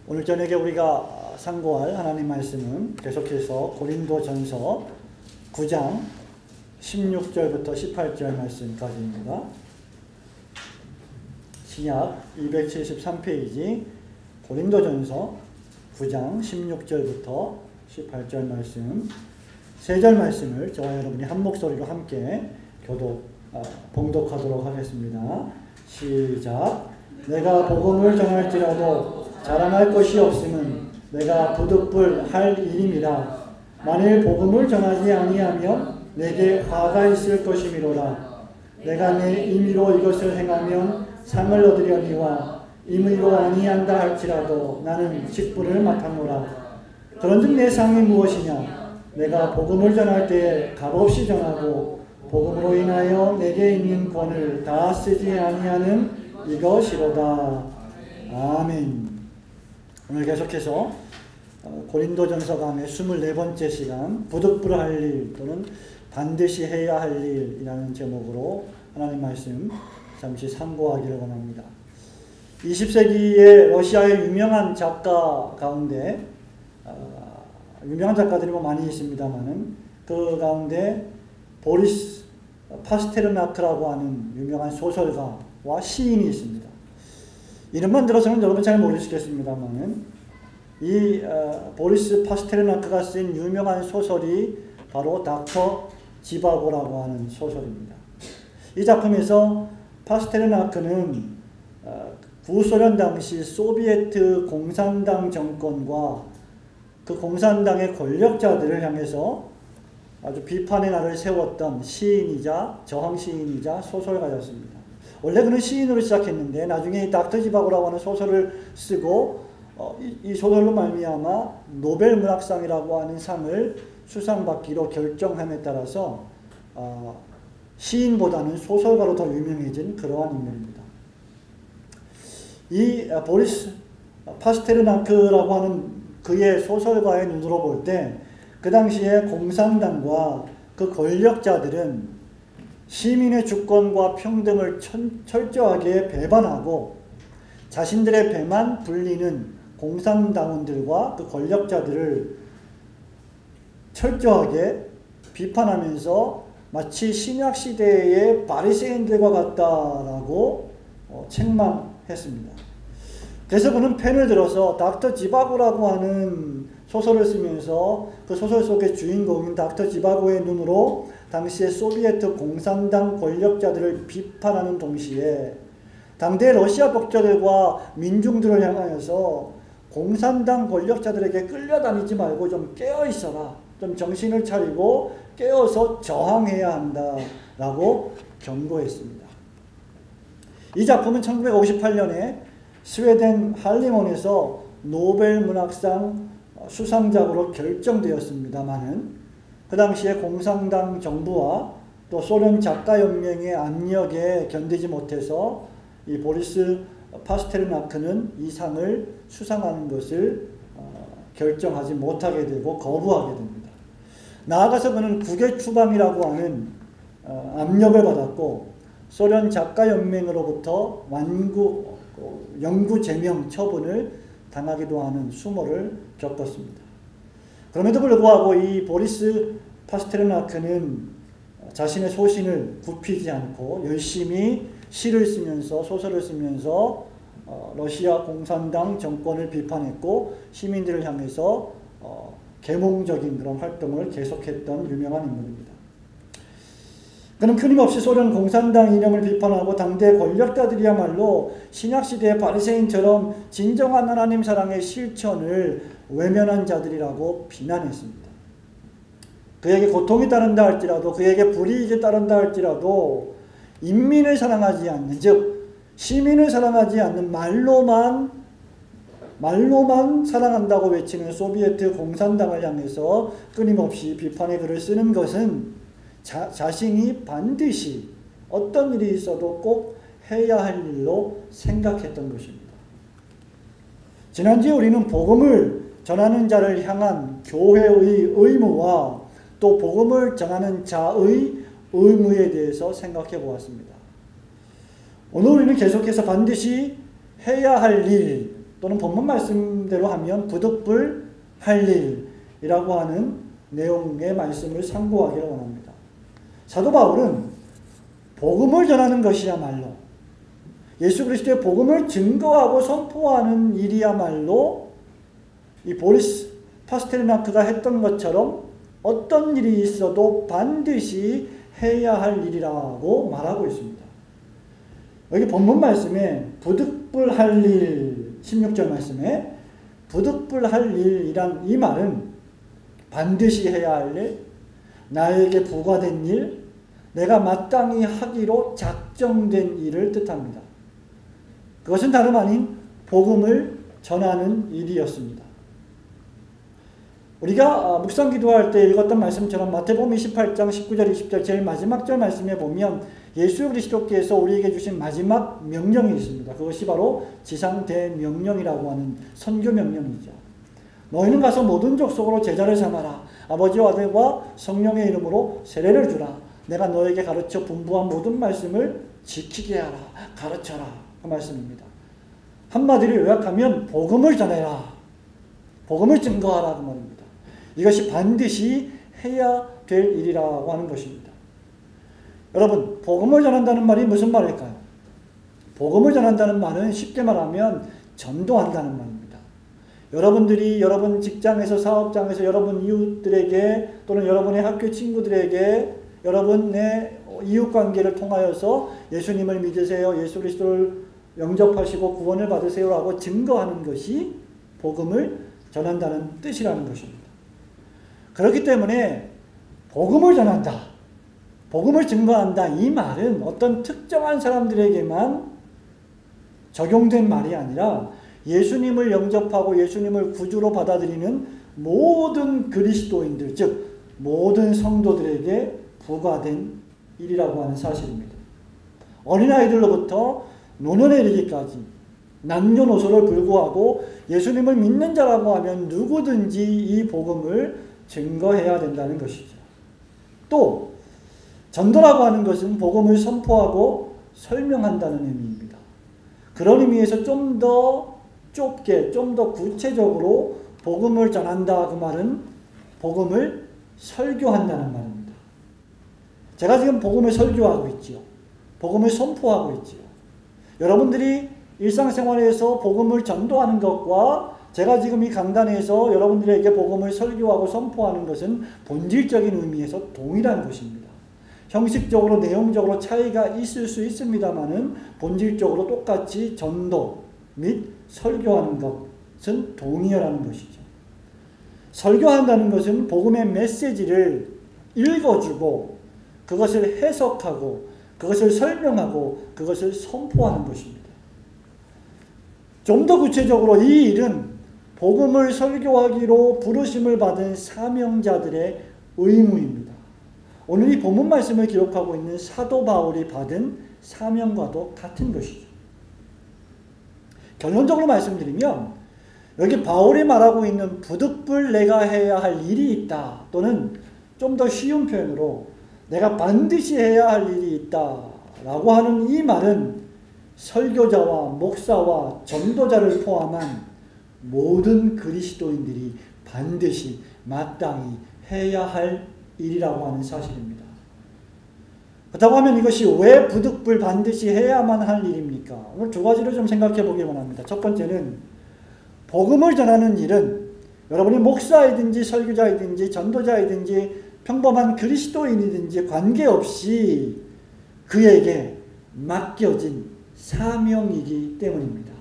오늘 저녁에 우리가 상고할 하나님 말씀은 계속해서 고린도전서 9장 16절부터 18절 말씀까지입니다. 신약 273페이지 고린도전서 9장 16절부터 18절 말씀, 3절 말씀을 저와 여러분이 한 목소리로 함께 봉독하도록 하겠습니다. 시작. 내가 복음을 전할지라도 자랑할 것이 없음은 내가 부득불 할 일임이라. 만일 복음을 전하지 아니하면 내게 화가 있을 것이미로라. 내가 내 임의로 이것을 행하면 상을 얻으려니와 임의로 아니한다 할지라도 나는 직분을 맡았노라. 그런즉 내 상이 무엇이냐? 내가 복음을 전할 때에 값없이 전하고 복음으로 인하여 내게 있는 권을 다 쓰지 아니하는 이것이로다. 아멘. 오늘 계속해서 고린도전서 강의 24번째 시간 부득불 할 일 또는 반드시 해야 할 일이라는 제목으로 하나님 말씀 잠시 상고하기를 원합니다. 20세기의 러시아의 유명한 작가 가운데 유명한 작가들이 많이 있습니다만은 그 가운데 보리스 파스테르나크라고 하는 유명한 소설가와 시인이 있습니다. 이름만 들어서는 여러분 잘 모르시겠습니다만은 이 보리스 파스테르나크가 쓴 유명한 소설이 바로 닥터 지바고라고 하는 소설입니다. 이 작품에서 파스테르나크는 구소련 당시 소비에트 공산당 정권과 그 공산당의 권력자들을 향해서 아주 비판의 날을 세웠던 시인이자 저항시인이자 소설가였습니다. 원래 그는 시인으로 시작했는데 나중에 이 닥터 지바고라고 하는 소설을 쓰고 이 소설로 말미암아 노벨 문학상이라고 하는 상을 수상받기로 결정함에 따라서 시인보다는 소설가로 더 유명해진 그러한 인물입니다. 이 보리스 파스테르나크라고 하는 그의 소설가의 눈으로 볼 때 그 당시에 공산당과 그 권력자들은 시민의 주권과 평등을 철저하게 배반하고 자신들의 배만 불리는 공산당원들과 그 권력자들을 철저하게 비판하면서 마치 신약시대의 바리새인들과 같다라고 책망했습니다. 그래서 그는 펜을 들어서 닥터 지바고라고 하는 소설을 쓰면서 그 소설 속의 주인공인 닥터 지바고의 눈으로 당시의 소비에트 공산당 권력자들을 비판하는 동시에 당대 러시아 독자들과 민중들을 향하여서 공산당 권력자들에게 끌려다니지 말고 좀 깨어있어라. 좀 정신을 차리고 깨어서 저항해야 한다라고 경고했습니다. 이 작품은 1958년에 스웨덴 할리몬에서 노벨 문학상 수상작으로 결정되었습니다만은 그 당시에 공산당 정부와 또 소련 작가연맹의 압력에 견디지 못해서 이 보리스 파스테르나크는 이 상을 수상하는 것을 결정하지 못하게 되고 거부하게 됩니다. 나아가서 그는 국외 추방이라고 하는 압력을 받았고 소련 작가연맹으로부터 영구 제명 처분을 당하기도 하는 수모를 겪었습니다. 그럼에도 불구하고 이 보리스 파스테르나크는 자신의 소신을 굽히지 않고 열심히 시를 쓰면서 소설을 쓰면서 러시아 공산당 정권을 비판했고 시민들을 향해서 계몽적인 그런 활동을 계속했던 유명한 인물입니다. 그는 끊임없이 소련 공산당 이념을 비판하고 당대 권력자들이야말로 신약시대의 바리새인처럼 진정한 하나님 사랑의 실천을 외면한 자들이라고 비난했습니다. 그에게 고통이 따른다 할지라도 그에게 불이익이 따른다 할지라도 인민을 사랑하지 않는 즉 시민을 사랑하지 않는 말로만 사랑한다고 외치는 소비에트 공산당을 향해서 끊임없이 비판의 글을 쓰는 것은 자신이 반드시 어떤 일이 있어도 꼭 해야 할 일로 생각했던 것입니다. 지난주에 우리는 복음을 전하는 자를 향한 교회의 의무와 또 복음을 전하는 자의 의무에 대해서 생각해 보았습니다. 오늘 우리는 계속해서 반드시 해야 할 일 또는 본문 말씀대로 하면 부득불 할 일이라고 하는 내용의 말씀을 상고하기를 원합니다. 사도 바울은 복음을 전하는 것이야말로 예수 그리스도의 복음을 증거하고 선포하는 일이야말로 이 보리스 파스테르나크가 했던 것처럼 어떤 일이 있어도 반드시 해야 할 일이라고 말하고 있습니다. 여기 본문 말씀에 부득불 할 일, 16절 말씀에 부득불 할 일이란 이 말은 반드시 해야 할 일, 나에게 부과된 일, 내가 마땅히 하기로 작정된 일을 뜻합니다. 그것은 다름 아닌 복음을 전하는 일이었습니다. 우리가 묵상 기도할 때 읽었던 말씀처럼 마태복음 28장 19절 20절 제일 마지막 절 말씀에 보면 예수 그리스도께서 우리에게 주신 마지막 명령이 있습니다. 그것이 바로 지상 대명령이라고 하는 선교 명령이죠. 너희는 가서 모든 족속으로 제자를 삼아라. 아버지와 아들과 성령의 이름으로 세례를 주라. 내가 너에게 가르쳐 분부한 모든 말씀을 지키게 하라. 가르쳐라. 그 말씀입니다. 한마디로 요약하면 복음을 전해라. 복음을 증거하라. 그 말입니다. 이것이 반드시 해야 될 일이라고 하는 것입니다. 여러분, 복음을 전한다는 말이 무슨 말일까요? 복음을 전한다는 말은 쉽게 말하면 전도한다는 말입니다. 여러분들이 여러분 직장에서 사업장에서 여러분 이웃들에게 또는 여러분의 학교 친구들에게 여러분의 이웃관계를 통하여서 예수님을 믿으세요. 예수 그리스도를 영접하시고 구원을 받으세요라고 증거하는 것이 복음을 전한다는 뜻이라는 것입니다. 그렇기 때문에 복음을 전한다, 복음을 증거한다 이 말은 어떤 특정한 사람들에게만 적용된 말이 아니라 예수님을 영접하고 예수님을 구주로 받아들이는 모든 그리스도인들, 즉 모든 성도들에게 부과된 일이라고 하는 사실입니다. 어린아이들로부터 노년에 이르기까지 남녀노소를 불구하고 예수님을 믿는 자라고 하면 누구든지 이 복음을 증거해야 된다는 것이죠. 또 전도라고 하는 것은 복음을 선포하고 설명한다는 의미입니다. 그런 의미에서 좀 더 좁게, 좀 더 구체적으로 복음을 전한다 그 말은 복음을 설교한다는 말입니다. 제가 지금 복음을 설교하고 있지요. 복음을 선포하고 있지요. 여러분들이 일상생활에서 복음을 전도하는 것과 제가 지금 이 강단에서 여러분들에게 복음을 설교하고 선포하는 것은 본질적인 의미에서 동일한 것입니다. 형식적으로 내용적으로 차이가 있을 수 있습니다만은 본질적으로 똑같이 전도 및 설교하는 것은 동일하는 것이죠. 설교한다는 것은 복음의 메시지를 읽어주고 그것을 해석하고 그것을 설명하고 그것을 선포하는 것입니다. 좀 더 구체적으로 이 일은 복음을 설교하기로 부르심을 받은 사명자들의 의무입니다. 오늘 이 본문 말씀을 기록하고 있는 사도 바울이 받은 사명과도 같은 것이죠. 결론적으로 말씀드리면 여기 바울이 말하고 있는 부득불 내가 해야 할 일이 있다 또는 좀 더 쉬운 표현으로 내가 반드시 해야 할 일이 있다 라고 하는 이 말은 설교자와 목사와 전도자를 포함한 모든 그리스도인들이 반드시 마땅히 해야 할 일이라고 하는 사실입니다. 그렇다고 하면 이것이 왜 부득불 반드시 해야만 할 일입니까? 오늘 두 가지를 좀 생각해 보기 원합니다. 첫 번째는 복음을 전하는 일은 여러분이 목사이든지 설교자이든지 전도자이든지 평범한 그리스도인이든지 관계없이 그에게 맡겨진 사명이기 때문입니다.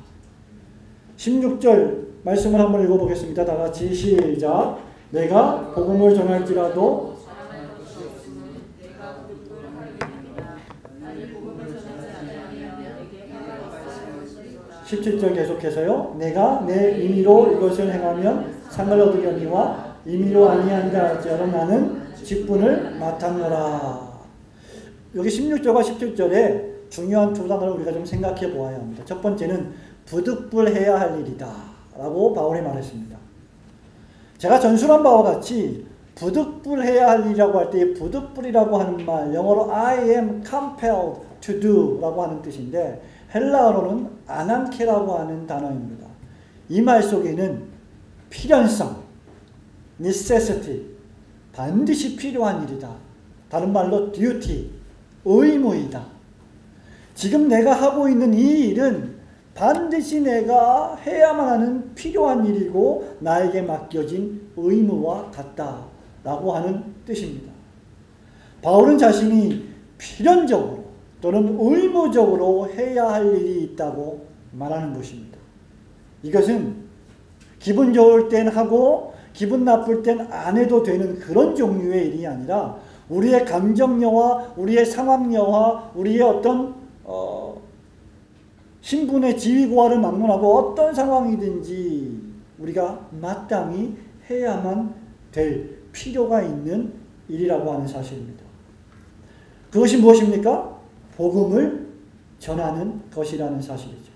16절 말씀을 한번 읽어보겠습니다. 다 같이 시작. 내가 복음을 전할지라도 17절 계속해서요. 내가 내 임의로 이것을 행하면 상을 얻으려니와 임의로 아니한다 할지라도 나는 직분을 맡았노라. 여기 16절과 17절에 중요한 두 단어를 우리가 좀 생각해 보아야 합니다. 첫 번째는 부득불해야 할 일이다 라고 바울이 말했습니다. 제가 전술한 바와 같이 부득불해야 할 일이라고 할 때 부득불이라고 하는 말, 영어로 I am compelled to do 라고 하는 뜻인데 헬라어로는 아난케라고 하는 단어입니다. 이 말 속에는 필연성, necessity, 반드시 필요한 일이다. 다른 말로 duty, 의무이다. 지금 내가 하고 있는 이 일은 반드시 내가 해야만 하는 필요한 일이고 나에게 맡겨진 의무와 같다라고 하는 뜻입니다. 바울은 자신이 필연적으로 또는 의무적으로 해야 할 일이 있다고 말하는 것입니다. 이것은 기분 좋을 땐 하고 기분 나쁠 땐 안 해도 되는 그런 종류의 일이 아니라 우리의 감정여와 우리의 상황여와 우리의 어떤 신분의 지위고하를 막론하고 어떤 상황이든지 우리가 마땅히 해야만 될 필요가 있는 일이라고 하는 사실입니다. 그것이 무엇입니까? 복음을 전하는 것이라는 사실이죠.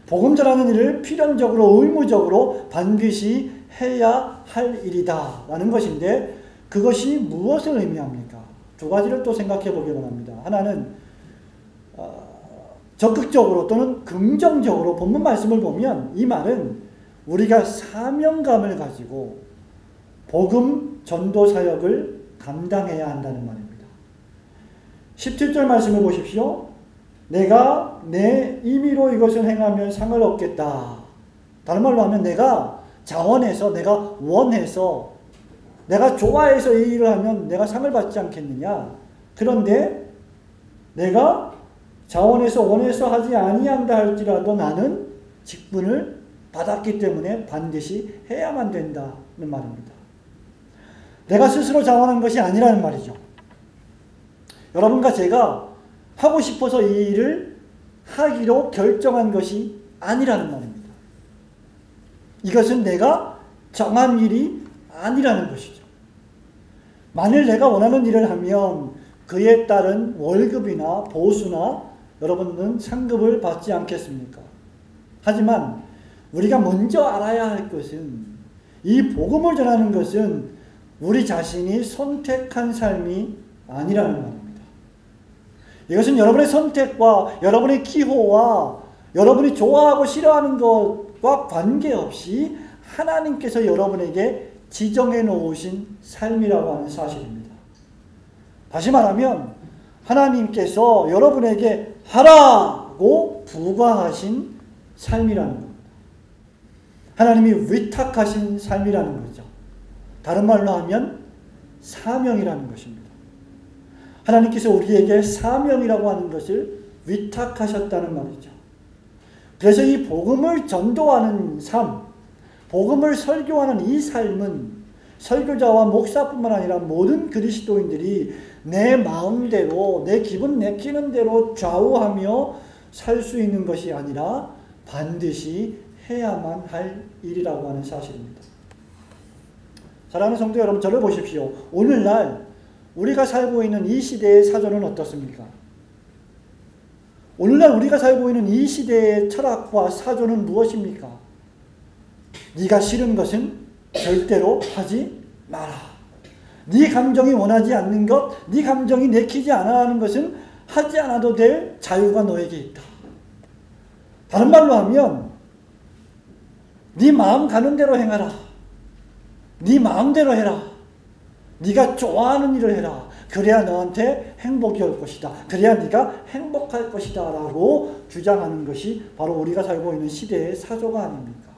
복음 전하는 일을 필연적으로 의무적으로 반드시 해야 할 일이다 라는 것인데 그것이 무엇을 의미합니까? 두 가지를 또 생각해 보기 바랍니다. 하나는 적극적으로 또는 긍정적으로 본문 말씀을 보면 이 말은 우리가 사명감을 가지고 복음 전도 사역을 감당해야 한다는 말입니다. 17절 말씀을 보십시오. 내가 내 임의로 이것을 행하면 상을 얻겠다. 다른 말로 하면 내가 자원해서 내가 원해서 내가 좋아해서 이 일을 하면 내가 상을 받지 않겠느냐. 그런데 내가 자원해서 원해서 하지 아니한다 할지라도 나는 직분을 받았기 때문에 반드시 해야만 된다는 말입니다. 내가 스스로 자원한 것이 아니라는 말이죠. 여러분과 제가 하고 싶어서 이 일을 하기로 결정한 것이 아니라는 말입니다. 이것은 내가 정한 일이 아니라는 것이죠. 만일 내가 원하는 일을 하면 그에 따른 월급이나 보수나 여러분은 상급을 받지 않겠습니까? 하지만 우리가 먼저 알아야 할 것은 이 복음을 전하는 것은 우리 자신이 선택한 삶이 아니라는 말입니다. 이것은 여러분의 선택과 여러분의 기호와 여러분이 좋아하고 싫어하는 것과 관계없이 하나님께서 여러분에게 지정해 놓으신 삶이라고 하는 사실입니다. 다시 말하면 하나님께서 여러분에게 하라고 부과하신 삶이라는 겁니다. 하나님이 위탁하신 삶이라는 거죠. 다른 말로 하면 사명이라는 것입니다. 하나님께서 우리에게 사명이라고 하는 것을 위탁하셨다는 말이죠. 그래서 이 복음을 전도하는 삶, 복음을 설교하는 이 삶은 설교자와 목사뿐만 아니라 모든 그리스도인들이 내 마음대로 내 기분 내키는 대로 좌우하며 살 수 있는 것이 아니라 반드시 해야만 할 일이라고 하는 사실입니다. 사랑하는 성도 여러분, 저를 보십시오. 오늘날 우리가 살고 있는 이 시대의 사조는 어떻습니까? 오늘날 우리가 살고 있는 이 시대의 철학과 사조는 무엇입니까? 네가 싫은 것은 절대로 하지 마라. 네 감정이 원하지 않는 것, 네 감정이 내키지 않아 하는 것은 하지 않아도 될 자유가 너에게 있다. 다른 말로 하면 네 마음 가는 대로 행하라. 네 마음대로 해라. 네가 좋아하는 일을 해라. 그래야 너한테 행복이 올 것이다. 그래야 네가 행복할 것이다 라고 주장하는 것이 바로 우리가 살고 있는 시대의 사조가 아닙니까?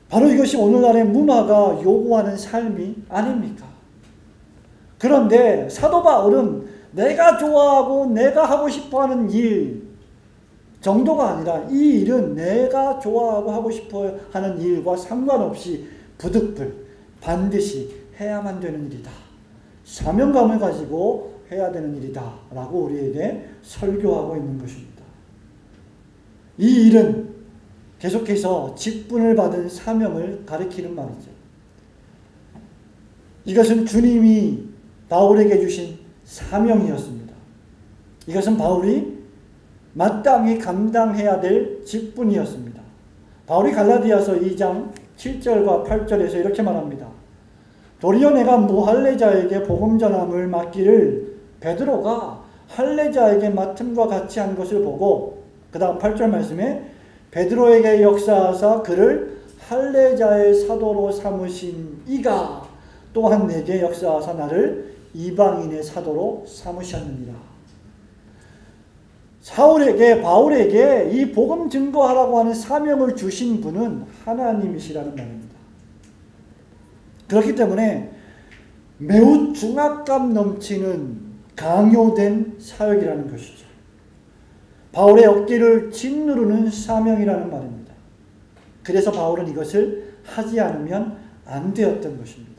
바로 이것이 오늘날의 문화가 요구하는 삶이 아닙니까? 그런데 사도 바울은 내가 좋아하고 내가 하고 싶어하는 일 정도가 아니라 이 일은 내가 좋아하고 하고 싶어하는 일과 상관없이 부득불 반드시 해야만 되는 일이다. 사명감을 가지고 해야 되는 일이다 라고 우리에게 설교하고 있는 것입니다. 이 일은 계속해서 직분을 받은 사명을 가리키는 말이죠. 이것은 주님이 바울에게 주신 사명이었습니다. 이것은 바울이 마땅히 감당해야 될 직분이었습니다. 바울이 갈라디아서 2장 7절과 8절에서 이렇게 말합니다. 도리어 내가 무할례자에게 복음 전함을 맡기를 베드로가 할례자에게 맡음과 같이 한 것을 보고 그 다음 8절 말씀에 베드로에게 역사하사 그를 할례자의 사도로 삼으신 이가 또한 내게 역사하사 나를 이방인의 사도로 삼으셨느니라. 바울에게 이 복음 증거하라고 하는 사명을 주신 분은 하나님이시라는 말입니다. 그렇기 때문에 매우 중압감 넘치는 강요된 사역이라는 것이죠. 바울의 어깨를 짓누르는 사명이라는 말입니다. 그래서 바울은 이것을 하지 않으면 안 되었던 것입니다.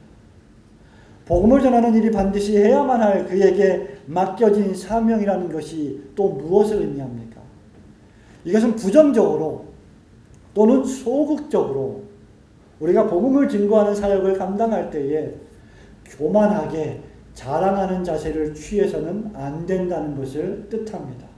복음을 전하는 일이 반드시 해야만 할 그에게 맡겨진 사명이라는 것이 또 무엇을 의미합니까? 이것은 부정적으로 또는 소극적으로 우리가 복음을 증거하는 사역을 감당할 때에 교만하게 자랑하는 자세를 취해서는 안 된다는 것을 뜻합니다.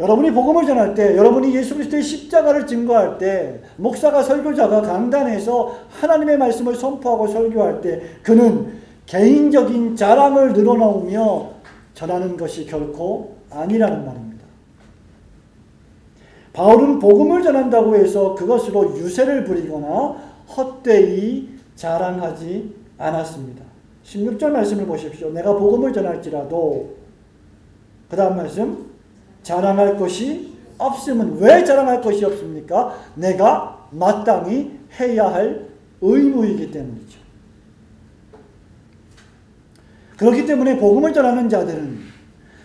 여러분이 복음을 전할 때, 여러분이 예수 그리스도의 십자가를 증거할 때, 목사가 설교자가 강단에서 하나님의 말씀을 선포하고 설교할 때 그는 개인적인 자랑을 늘어놓으며 전하는 것이 결코 아니라는 말입니다. 바울은 복음을 전한다고 해서 그것으로 유세를 부리거나 헛되이 자랑하지 않았습니다. 16절 말씀을 보십시오. 내가 복음을 전할지라도, 그 다음 말씀, 자랑할 것이 없으면 왜 자랑할 것이 없습니까? 내가 마땅히 해야 할 의무이기 때문이죠. 그렇기 때문에 복음을 전하는 자들은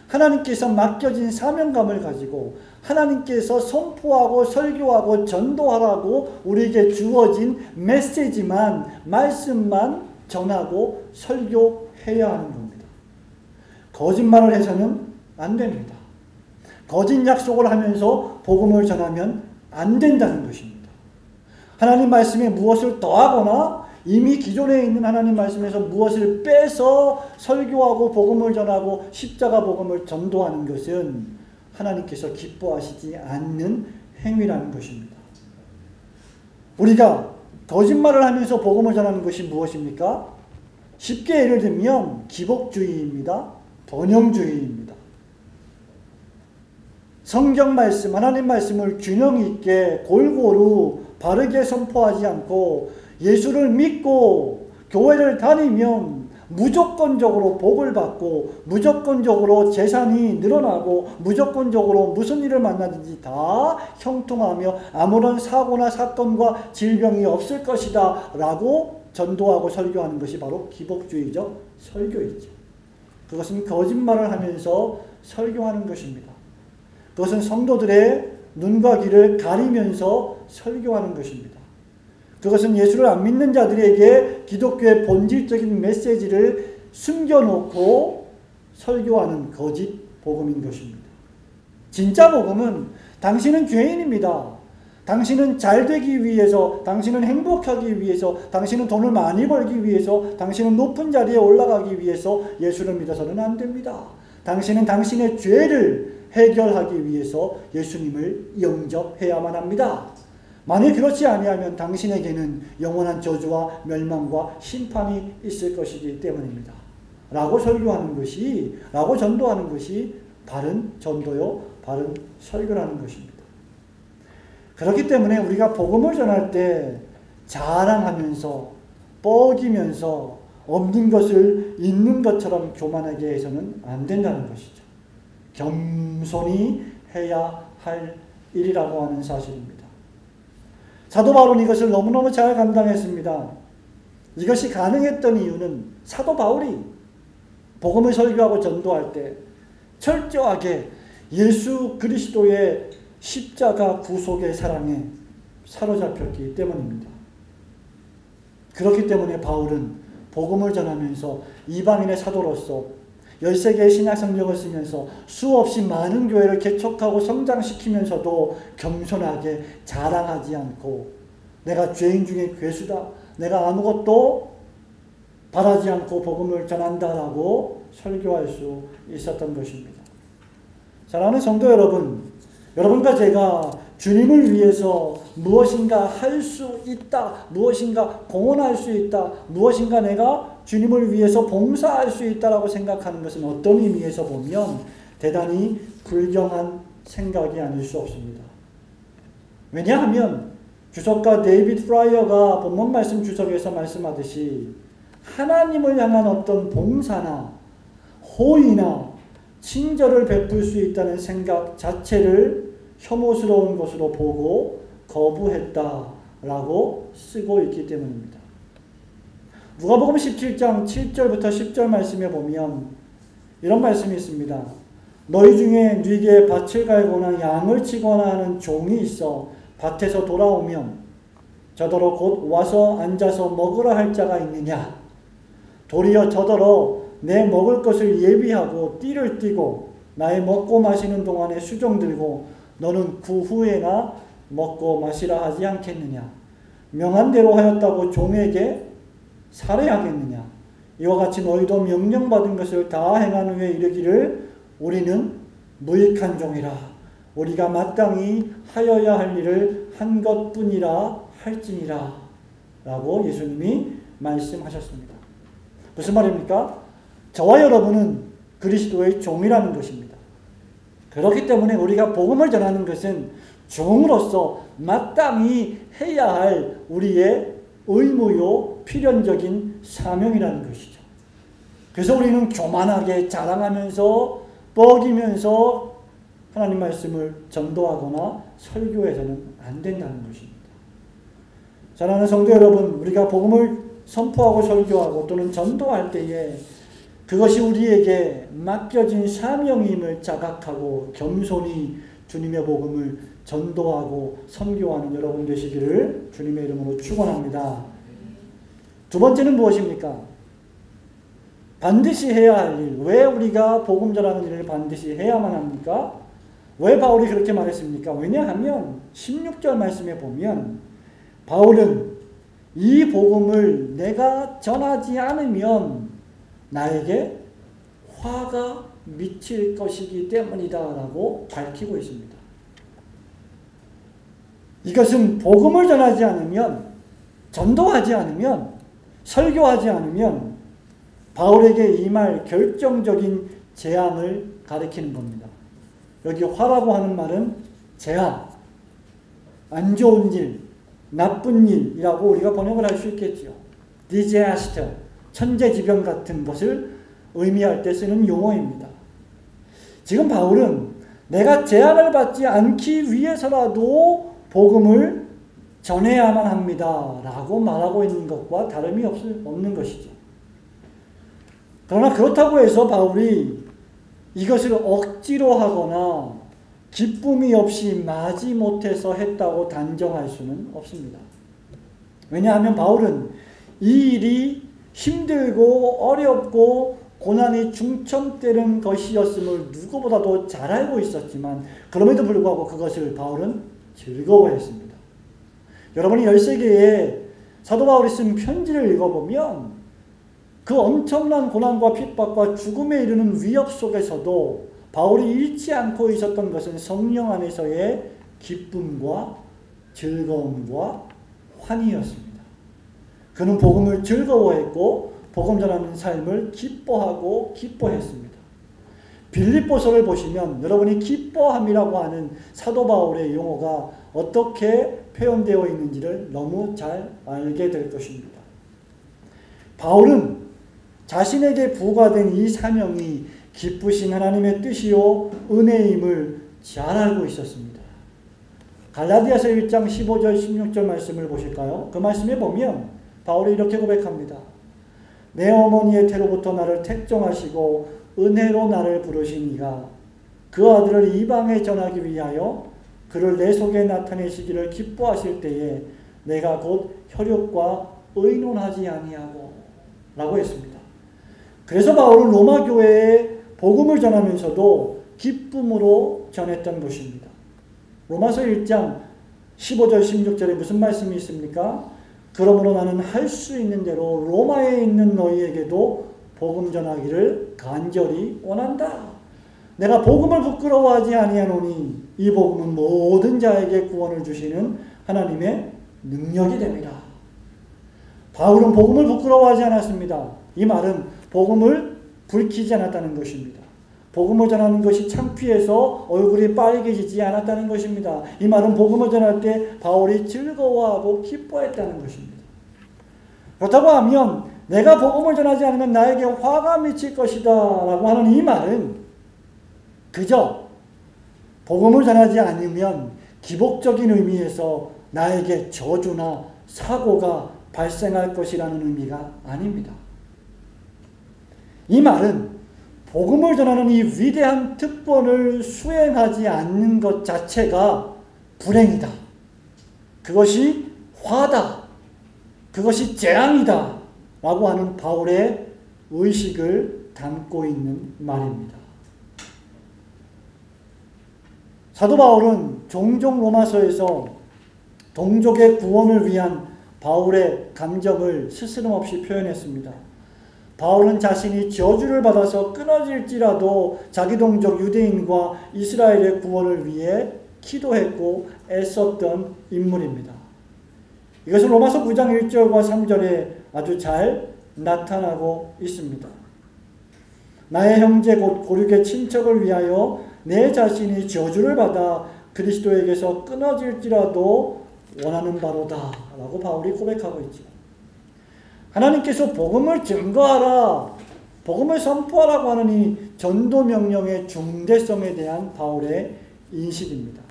하나님께서 맡겨진 사명감을 가지고 하나님께서 선포하고 설교하고 전도하라고 우리에게 주어진 메시지만, 말씀만 전하고 설교해야 하는 겁니다. 거짓말을 해서는 안 됩니다. 거짓 약속을 하면서 복음을 전하면 안 된다는 것입니다. 하나님 말씀에 무엇을 더하거나 이미 기존에 있는 하나님 말씀에서 무엇을 빼서 설교하고 복음을 전하고 십자가 복음을 전도하는 것은 하나님께서 기뻐하시지 않는 행위라는 것입니다. 우리가 거짓말을 하면서 복음을 전하는 것이 무엇입니까? 쉽게 예를 들면 기복주의입니다. 번영주의입니다. 성경 말씀, 하나님 말씀을 균형 있게 골고루 바르게 선포하지 않고 예수를 믿고 교회를 다니면 무조건적으로 복을 받고 무조건적으로 재산이 늘어나고 무조건적으로 무슨 일을 만나든지 다 형통하며 아무런 사고나 사건과 질병이 없을 것이다 라고 전도하고 설교하는 것이 바로 기복주의적 설교이죠. 그것은 거짓말을 하면서 설교하는 것입니다. 그것은 성도들의 눈과 귀를 가리면서 설교하는 것입니다. 그것은 예수를 안 믿는 자들에게 기독교의 본질적인 메시지를 숨겨놓고 설교하는 거짓 복음인 것입니다. 진짜 복음은 당신은 죄인입니다. 당신은 잘 되기 위해서, 당신은 행복하기 위해서, 당신은 돈을 많이 벌기 위해서, 당신은 높은 자리에 올라가기 위해서 예수를 믿어서는 안 됩니다. 당신은 당신의 죄를 해결하기 위해서 예수님을 영접해야만 합니다. 만일 그렇지 아니하면 당신에게는 영원한 저주와 멸망과 심판이 있을 것이기 때문입니다. 라고 설교하는 것이, 라고 전도하는 것이 바른 전도요, 바른 설교라는 것입니다. 그렇기 때문에 우리가 복음을 전할 때 자랑하면서 뻐기면서 없는 것을 있는 것처럼 교만하게 해서는 안 된다는 것이죠. 겸손히 해야 할 일이라고 하는 사실입니다. 사도 바울은 이것을 너무너무 잘 감당했습니다. 이것이 가능했던 이유는 사도 바울이 복음을 설교하고 전도할 때 철저하게 예수 그리스도의 십자가 구속의 사랑에 사로잡혔기 때문입니다. 그렇기 때문에 바울은 복음을 전하면서 이방인의 사도로서 13개의 신약 성경을 쓰면서 수없이 많은 교회를 개척하고 성장시키면서도 겸손하게 자랑하지 않고 내가 죄인 중에 괴수다, 내가 아무것도 바라지 않고 복음을 전한다라고 설교할 수 있었던 것입니다. 사랑하는 성도 여러분, 여러분과 제가 주님을 위해서 무엇인가 할 수 있다, 무엇인가 공헌할 수 있다, 무엇인가 내가 주님을 위해서 봉사할 수 있다라고 생각하는 것은 어떤 의미에서 보면 대단히 불경한 생각이 아닐 수 없습니다. 왜냐하면 주석가 데이비드 프라이어가 본문 말씀 주석에서 말씀하듯이 하나님을 향한 어떤 봉사나 호의나 친절을 베풀 수 있다는 생각 자체를 혐오스러운 것으로 보고 거부했다라고 쓰고 있기 때문입니다. 누가복음 17장 7절부터 10절 말씀에 보면 이런 말씀이 있습니다. 너희 중에 네게 밭을 갈거나 양을 치거나 하는 종이 있어 밭에서 돌아오면 저더러 곧 와서 앉아서 먹으라 할 자가 있느냐? 도리어 저더러 내 먹을 것을 예비하고 띠를 띠고 나의 먹고 마시는 동안에 수종 들고 너는 그 후에나 먹고 마시라 하지 않겠느냐? 명한 대로 하였다고 종에게 살해하겠느냐? 이와 같이 너희도 명령받은 것을 다 행한 후에 이르기를 우리는 무익한 종이라 우리가 마땅히 하여야 할 일을 한 것뿐이라 할지니라 라고 예수님이 말씀하셨습니다. 무슨 말입니까? 저와 여러분은 그리스도의 종이라는 것입니다. 그렇기 때문에 우리가 복음을 전하는 것은 종으로서 마땅히 해야 할 우리의 의무요 필연적인 사명이라는 것이죠. 그래서 우리는 교만하게 자랑하면서 뻐기면서 하나님 말씀을 전도하거나 설교해서는 안 된다는 것입니다. 사랑하는 성도 여러분, 우리가 복음을 선포하고 설교하고 또는 전도할 때에 그것이 우리에게 맡겨진 사명임을 자각하고 겸손히 주님의 복음을 전도하고 선교하는 여러분 되시기를 주님의 이름으로 축원합니다. 두 번째는 무엇입니까? 반드시 해야 할 일. 왜 우리가 복음 전하는 일을 반드시 해야만 합니까? 왜 바울이 그렇게 말했습니까? 왜냐하면 16절 말씀에 보면 바울은 이 복음을 내가 전하지 않으면 나에게 화가 미칠 것이기 때문이다 라고 밝히고 있습니다. 이것은 복음을 전하지 않으면, 전도하지 않으면, 설교하지 않으면 바울에게 임할 결정적인 재앙을 가리키는 겁니다. 여기 화라고 하는 말은 재앙, 안 좋은 일, 나쁜 일이라고 우리가 번역을 할 수 있겠죠. disaster, 천재지변 같은 것을 의미할 때 쓰는 용어입니다. 지금 바울은 내가 재앙을 받지 않기 위해서라도 복음을 전해야만 합니다 라고 말하고 있는 것과 다름이 없는 것이죠. 그러나 그렇다고 해서 바울이 이것을 억지로 하거나 기쁨이 없이 마지못해서 했다고 단정할 수는 없습니다. 왜냐하면 바울은 이 일이 힘들고 어렵고 고난이 중천되는 것이었음을 누구보다도 잘 알고 있었지만 그럼에도 불구하고 그것을 바울은 즐거워했습니다. 여러분이 13개의 사도 바울이 쓴 편지를 읽어보면 그 엄청난 고난과 핍박과 죽음에 이르는 위협 속에서도 바울이 잃지 않고 있었던 것은 성령 안에서의 기쁨과 즐거움과 환희였습니다. 그는 복음을 즐거워했고 복음 전하는 삶을 기뻐하고 기뻐했습니다. 빌립보서를 보시면 여러분이 기뻐함이라고 하는 사도 바울의 용어가 어떻게 표현되어 있는지를 너무 잘 알게 될 것입니다. 바울은 자신에게 부과된 이 사명이 기쁘신 하나님의 뜻이요 은혜임을 잘 알고 있었습니다. 갈라디아서 1장 15절 16절 말씀을 보실까요? 그 말씀에 보면 바울이 이렇게 고백합니다. 내 어머니의 태로부터 나를 택정하시고 은혜로 나를 부르신 이가 그 아들을 이방에 전하기 위하여 그를 내 속에 나타내시기를 기뻐하실 때에 내가 곧 혈육과 의논하지 아니하고 라고 했습니다. 그래서 바울은 로마 교회에 복음을 전하면서도 기쁨으로 전했던 것입니다. 로마서 1장 15절 16절에 무슨 말씀이 있습니까? 그러므로 나는 할 수 있는 대로 로마에 있는 너희에게도 복음 전하기를 간절히 원한다. 내가 복음을 부끄러워하지 아니하노니 이 복음은 모든 자에게 구원을 주시는 하나님의 능력이 됩니다. 바울은 복음을 부끄러워하지 않았습니다. 이 말은 복음을 불키지 않았다는 것입니다. 복음을 전하는 것이 창피해서 얼굴이 빨개지지 않았다는 것입니다. 이 말은 복음을 전할 때 바울이 즐거워하고 기뻐했다는 것입니다. 그렇다고 하면 내가 복음을 전하지 않으면 나에게 화가 미칠 것이다 라고 하는 이 말은 그저 복음을 전하지 않으면 기복적인 의미에서 나에게 저주나 사고가 발생할 것이라는 의미가 아닙니다. 이 말은 복음을 전하는 이 위대한 특권을 수행하지 않는 것 자체가 불행이다. 그것이 화다. 그것이 재앙이다. 라고 하는 바울의 의식을 담고 있는 말입니다. 사도 바울은 종종 로마서에서 동족의 구원을 위한 바울의 감정을 스스럼없이 표현했습니다. 바울은 자신이 저주를 받아서 끊어질지라도 자기 동족 유대인과 이스라엘의 구원을 위해 기도했고 애썼던 인물입니다. 이것은 로마서 9장 1절과 3절에 아주 잘 나타나고 있습니다. 나의 형제 곧 고륙의 친척을 위하여 내 자신이 저주를 받아 그리스도에게서 끊어질지라도 원하는 바로다 라고 바울이 고백하고 있죠. 하나님께서 복음을 증거하라, 복음을 선포하라고 하는 이 전도 명령의 중대성에 대한 바울의 인식입니다.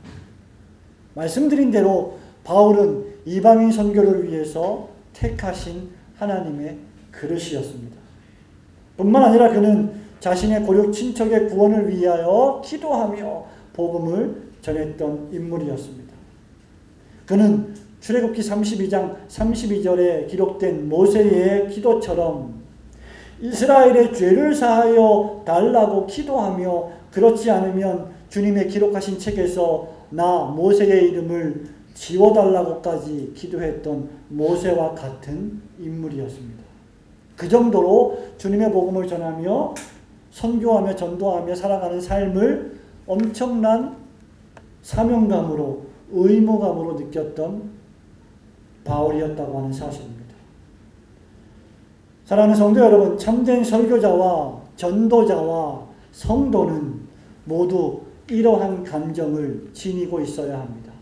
말씀드린 대로 바울은 이방인 선교를 위해서 택하신 하나님의 그릇이었습니다. 뿐만 아니라 그는 자신의 고륙 친척의 구원을 위하여 기도하며 복음을 전했던 인물이었습니다. 그는 출애굽기 32장 32절에 기록된 모세의 기도처럼 이스라엘의 죄를 사하여 달라고 기도하며 그렇지 않으면 주님의 기록하신 책에서 나 모세의 이름을 지워달라고까지 기도했던 모세와 같은 인물이었습니다. 그 정도로 주님의 복음을 전하며 선교하며 전도하며 살아가는 삶을 엄청난 사명감으로 의무감으로 느꼈던 바울이었다고 하는 사실입니다. 사랑하는 성도 여러분, 참된 설교자와 전도자와 성도는 모두 이러한 감정을 지니고 있어야 합니다.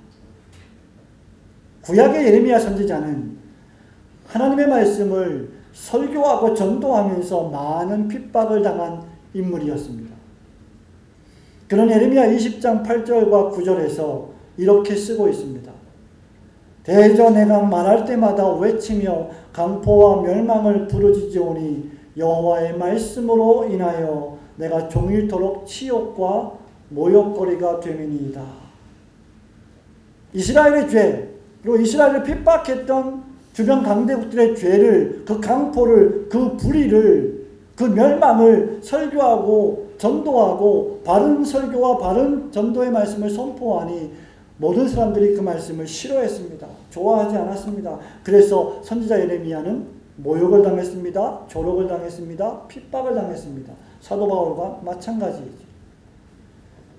구약의 예레미야 선지자는 하나님의 말씀을 설교하고 전도하면서 많은 핍박을 당한 인물이었습니다. 그는 예레미야 20장 8절과 9절에서 이렇게 쓰고 있습니다. 대저 내가 말할 때마다 외치며 강포와 멸망을 부르짖으오니 여호와의 말씀으로 인하여 내가 종일토록 치욕과 모욕거리가 됨이니이다. 이스라엘의 죄, 그리고 이스라엘을 핍박했던 주변 강대국들의 죄를, 그 강포를, 그 불의를, 그 멸망을 설교하고 전도하고 바른 설교와 바른 전도의 말씀을 선포하니 모든 사람들이 그 말씀을 싫어했습니다. 좋아하지 않았습니다. 그래서 선지자 예레미야는 모욕을 당했습니다. 조롱을 당했습니다. 핍박을 당했습니다. 사도 바울과 마찬가지이죠.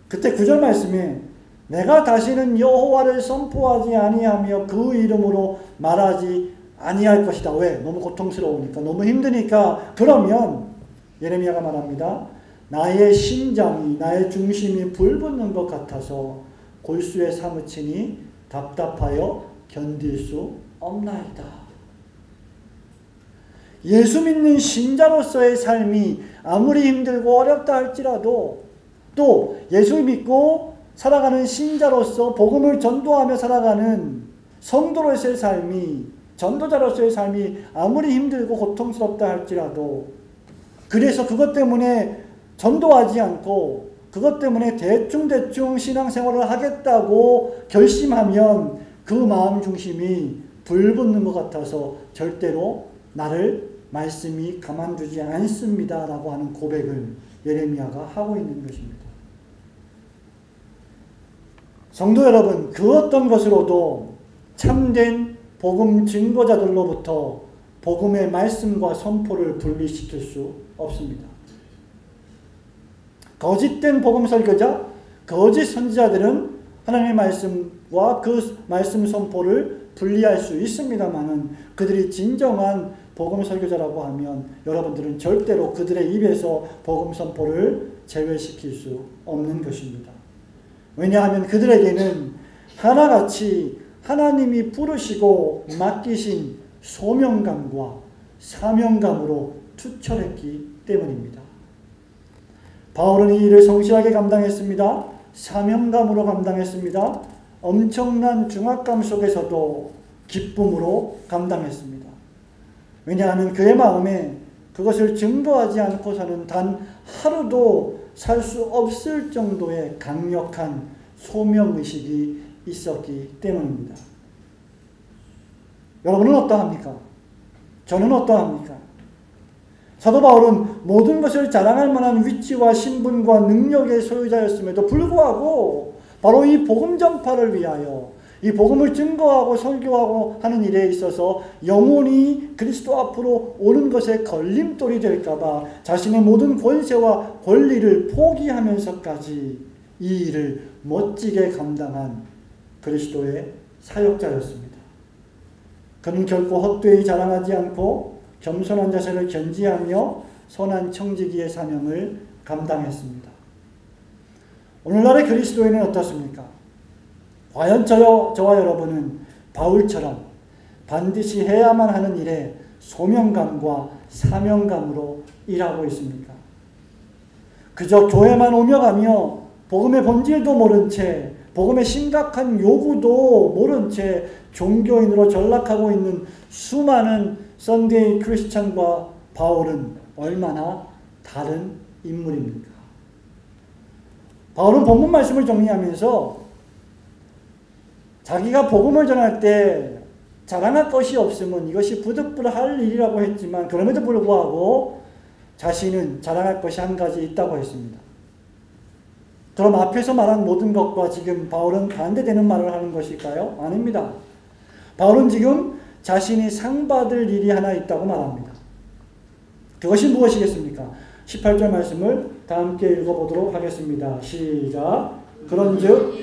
그때 9절 말씀에 내가 다시는 여호와를 선포하지 아니하며 그 이름으로 말하지 아니할 것이다. 왜? 너무 고통스러우니까, 너무 힘드니까. 그러면 예레미야가 말합니다. 나의 심장이, 나의 중심이 불붙는 것 같아서 골수에 사무치니 답답하여 견딜 수 없나이다. 예수 믿는 신자로서의 삶이 아무리 힘들고 어렵다 할지라도 또 예수 믿고 살아가는 신자로서 복음을 전도하며 살아가는 성도로서의 삶이, 전도자로서의 삶이 아무리 힘들고 고통스럽다 할지라도 그래서 그것 때문에 전도하지 않고 그것 때문에 대충대충 신앙생활을 하겠다고 결심하면 그 마음 중심이 불붙는 것 같아서 절대로 나를 말씀이 가만두지 않습니다 라고 하는 고백을 예레미야가 하고 있는 것입니다. 성도 여러분, 그 어떤 것으로도 참된 복음 증거자들로부터 복음의 말씀과 선포를 분리시킬 수 없습니다. 거짓된 복음 설교자, 거짓 선지자들은 하나님의 말씀과 그 말씀 선포를 분리할 수 있습니다만은 그들이 진정한 복음 설교자라고 하면 여러분들은 절대로 그들의 입에서 복음 선포를 제외시킬 수 없는 것입니다. 왜냐하면 그들에게는 하나같이 하나님이 부르시고 맡기신 소명감과 사명감으로 투철했기 때문입니다. 바울은 이 일을 성실하게 감당했습니다. 사명감으로 감당했습니다. 엄청난 중압감 속에서도 기쁨으로 감당했습니다. 왜냐하면 그의 마음에 그것을 증거하지 않고서는 단 하루도 살 수 없을 정도의 강력한 소명의식이 있었기 때문입니다. 여러분은 어떠합니까? 저는 어떠합니까? 사도 바울은 모든 것을 자랑할 만한 위치와 신분과 능력의 소유자였음에도 불구하고 바로 이 복음 전파를 위하여 이 복음을 증거하고 설교하고 하는 일에 있어서 영혼이 그리스도 앞으로 오는 것에 걸림돌이 될까봐 자신의 모든 권세와 권리를 포기하면서까지 이 일을 멋지게 감당한 그리스도의 사역자였습니다. 그는 결코 헛되이 자랑하지 않고 겸손한 자세를 견지하며 선한 청지기의 사명을 감당했습니다. 오늘날의 그리스도인은 어떻습니까? 과연 저와 여러분은 바울처럼 반드시 해야만 하는 일에 소명감과 사명감으로 일하고 있습니까? 그저 교회만 오며 가며 복음의 본질도 모른 채 복음의 심각한 요구도 모른 채 종교인으로 전락하고 있는 수많은 썬데이 크리스찬과 바울은 얼마나 다른 인물입니까? 바울은 본문 말씀을 정리하면서 자기가 복음을 전할 때 자랑할 것이 없으면 이것이 부득불할 일이라고 했지만 그럼에도 불구하고 자신은 자랑할 것이 한 가지 있다고 했습니다. 그럼 앞에서 말한 모든 것과 지금 바울은 반대되는 말을 하는 것일까요? 아닙니다. 바울은 지금 자신이 상 받을 일이 하나 있다고 말합니다. 그것이 무엇이겠습니까? 18절 말씀을 다 함께 읽어보도록 하겠습니다. 시작. 그런즉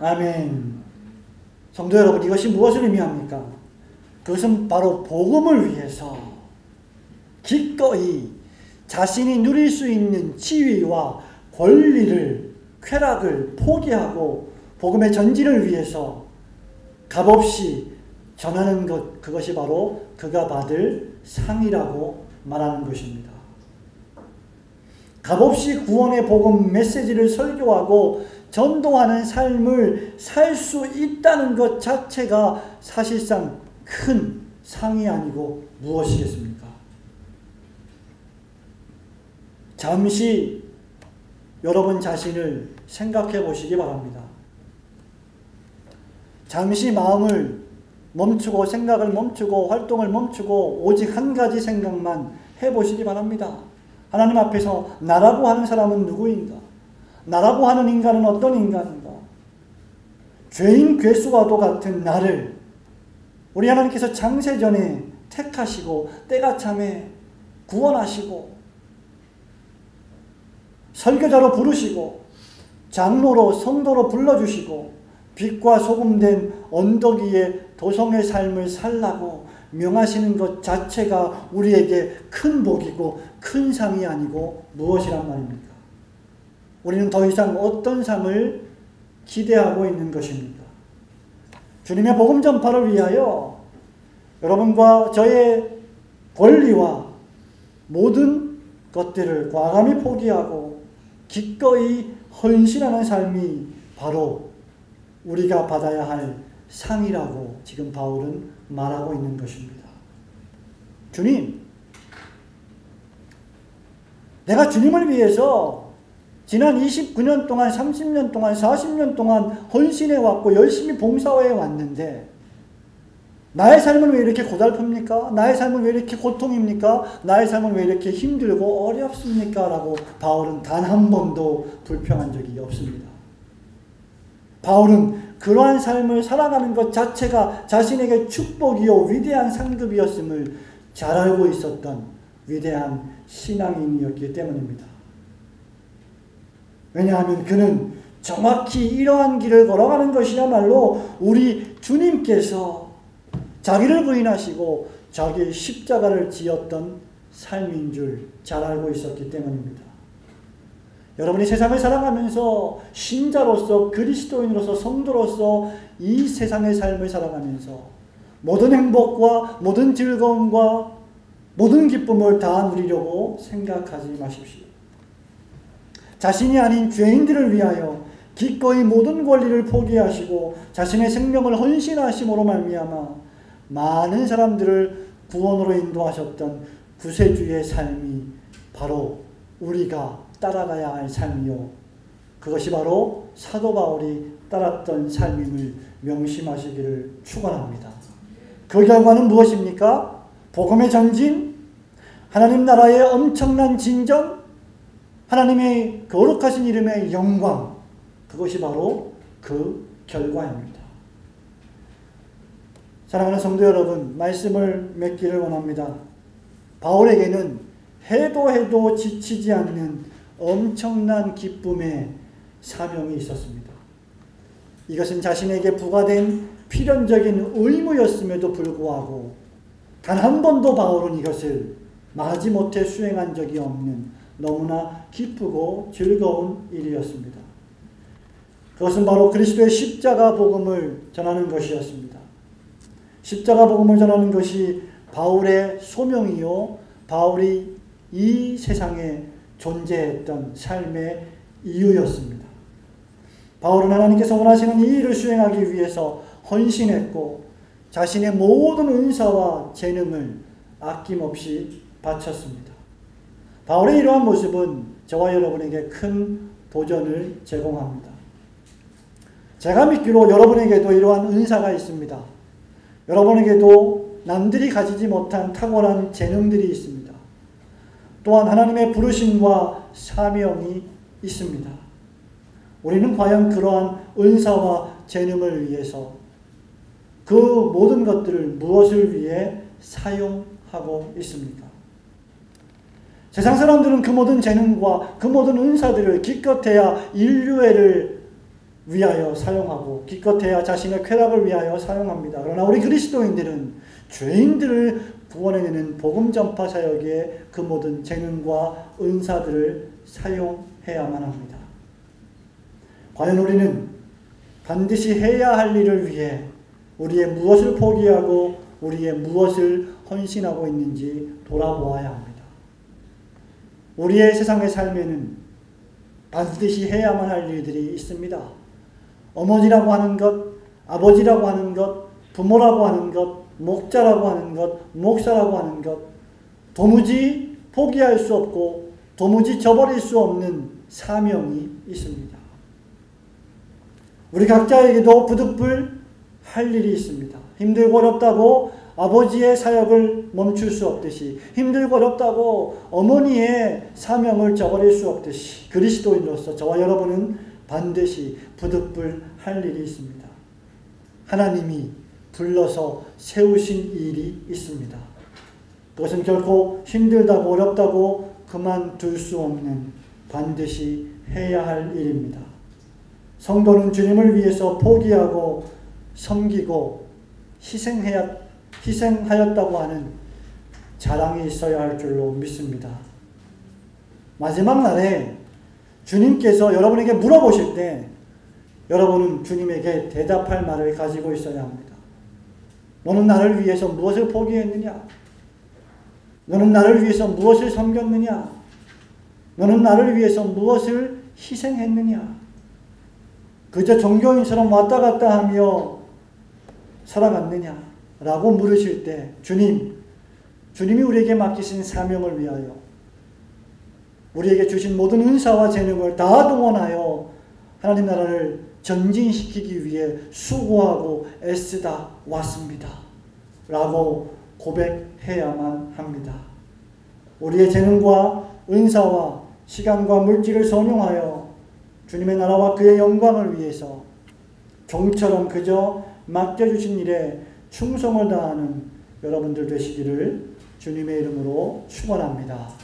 아멘. 성도 여러분, 이것이 무엇을 의미합니까? 그것은 바로 복음을 위해서 기꺼이 자신이 누릴 수 있는 지위와 권리를, 쾌락을 포기하고 복음의 전진을 위해서 값없이 전하는 것, 그것이 바로 그가 받을 상이라고 말하는 것입니다. 값없이 구원의 복음 메시지를 설교하고 전도하는 삶을 살 수 있다는 것 자체가 사실상 큰 상이 아니고 무엇이겠습니까? 잠시 여러분 자신을 생각해 보시기 바랍니다. 잠시 마음을 멈추고 생각을 멈추고 활동을 멈추고 오직 한 가지 생각만 해보시기 바랍니다. 하나님 앞에서 나라고 하는 사람은 누구인가? 나라고 하는 인간은 어떤 인간인가? 죄인 괴수와도 같은 나를 우리 하나님께서 창세전에 택하시고 때가 참에 구원하시고 설교자로 부르시고 장로로 성도로 불러주시고 빛과 소금된 언덕 위에 도성의 삶을 살라고 명하시는 것 자체가 우리에게 큰 복이고 큰 상이 아니고 무엇이란 말입니까? 우리는 더 이상 어떤 상을 기대하고 있는 것입니까? 주님의 복음 전파를 위하여 여러분과 저의 권리와 모든 것들을 과감히 포기하고 기꺼이 헌신하는 삶이 바로 우리가 받아야 할 상이라고 지금 바울은 말하고 있는 것입니다. 주님, 내가 주님을 위해서 지난 29년 동안, 30년 동안, 40년 동안 헌신해 왔고 열심히 봉사해 왔는데 나의 삶은 왜 이렇게 고달픕니까? 나의 삶은 왜 이렇게 고통입니까? 나의 삶은 왜 이렇게 힘들고 어렵습니까? 라고 바울은 단 한 번도 불평한 적이 없습니다. 바울은 그러한 삶을 살아가는 것 자체가 자신에게 축복이요 위대한 상급이었음을 잘 알고 있었던 위대한 신앙인이었기 때문입니다. 왜냐하면 그는 정확히 이러한 길을 걸어가는 것이야말로 우리 주님께서 자기를 부인하시고 자기의 십자가를 지었던 삶인 줄 잘 알고 있었기 때문입니다. 여러분이 세상을 살아가면서 신자로서 그리스도인으로서 성도로서 이 세상의 삶을 살아가면서 모든 행복과 모든 즐거움과 모든 기쁨을 다 누리려고 생각하지 마십시오. 자신이 아닌 죄인들을 위하여 기꺼이 모든 권리를 포기하시고 자신의 생명을 헌신하심으로 말미암아 많은 사람들을 구원으로 인도하셨던 구세주의 삶이 바로 우리가 따라가야 할 삶이요, 그것이 바로 사도 바울이 따랐던 삶임을 명심하시기를 축원합니다. 그 결과는 무엇입니까? 복음의 전진, 하나님 나라의 엄청난 진전, 하나님의 거룩하신 이름의 영광, 그것이 바로 그 결과입니다. 사랑하는 성도 여러분, 말씀을 맺기를 원합니다. 바울에게는 해도 지치지 않는 엄청난 기쁨의 사명이 있었습니다. 이것은 자신에게 부과된 필연적인 의무였음에도 불구하고 단 한 번도 바울은 이것을 마지못해 수행한 적이 없는 너무나 기쁘고 즐거운 일이었습니다. 그것은 바로 그리스도의 십자가 복음을 전하는 것이었습니다. 십자가 복음을 전하는 것이 바울의 소명이요, 바울이 이 세상에 존재했던 삶의 이유였습니다. 바울은 하나님께서 원하시는 이 일을 수행하기 위해서 헌신했고 자신의 모든 은사와 재능을 아낌없이 바쳤습니다. 바울의 이러한 모습은 저와 여러분에게 큰 도전을 제공합니다. 제가 믿기로 여러분에게도 이러한 은사가 있습니다. 여러분에게도 남들이 가지지 못한 탁월한 재능들이 있습니다. 또한 하나님의 부르심과 사명이 있습니다. 우리는 과연 그러한 은사와 재능을 위해서 그 모든 것들을 무엇을 위해 사용하고 있습니까? 세상 사람들은 그 모든 재능과 그 모든 은사들을 기껏해야 인류애를 위하여 사용하고 기껏해야 자신의 쾌락을 위하여 사용합니다. 그러나 우리 그리스도인들은 죄인들을 구원해내는 복음 전파 사역에 그 모든 재능과 은사들을 사용해야만 합니다. 과연 우리는 반드시 해야 할 일을 위해 우리의 무엇을 포기하고 우리의 무엇을 헌신하고 있는지 돌아보아야 합니다. 우리의 세상의 삶에는 반드시 해야만 할 일들이 있습니다. 어머니라고 하는 것, 아버지라고 하는 것, 부모라고 하는 것, 목자라고 하는 것, 목사라고 하는 것, 도무지 포기할 수 없고 도무지 저버릴 수 없는 사명이 있습니다. 우리 각자에게도 부득불 할 일이 있습니다. 힘들고 어렵다고 아버지의 사역을 멈출 수 없듯이, 힘들고 어렵다고 어머니의 사명을 저버릴 수 없듯이 그리스도인으로서 저와 여러분은 반드시 부득불 할 일이 있습니다. 하나님이 불러서 세우신 일이 있습니다. 그것은 결코 힘들다고 어렵다고 그만둘 수 없는 반드시 해야 할 일입니다. 성도는 주님을 위해서 포기하고 섬기고 희생하였다고 하는 자랑이 있어야 할 줄로 믿습니다. 마지막 날에 주님께서 여러분에게 물어보실 때 여러분은 주님에게 대답할 말을 가지고 있어야 합니다. 너는 나를 위해서 무엇을 포기했느냐? 너는 나를 위해서 무엇을 섬겼느냐? 너는 나를 위해서 무엇을 희생했느냐? 그저 종교인처럼 왔다 갔다 하며 살아갔느냐? 라고 물으실 때 주님이 우리에게 맡기신 사명을 위하여 우리에게 주신 모든 은사와 재능을 다 동원하여 하나님 나라를 전진시키기 위해 수고하고 애쓰다 왔습니다. 라고 고백해야만 합니다. 우리의 재능과 은사와 시간과 물질을 선용하여 주님의 나라와 그의 영광을 위해서 종처럼 그저 맡겨주신 일에 충성을 다하는 여러분들 되시기를 주님의 이름으로 축원합니다.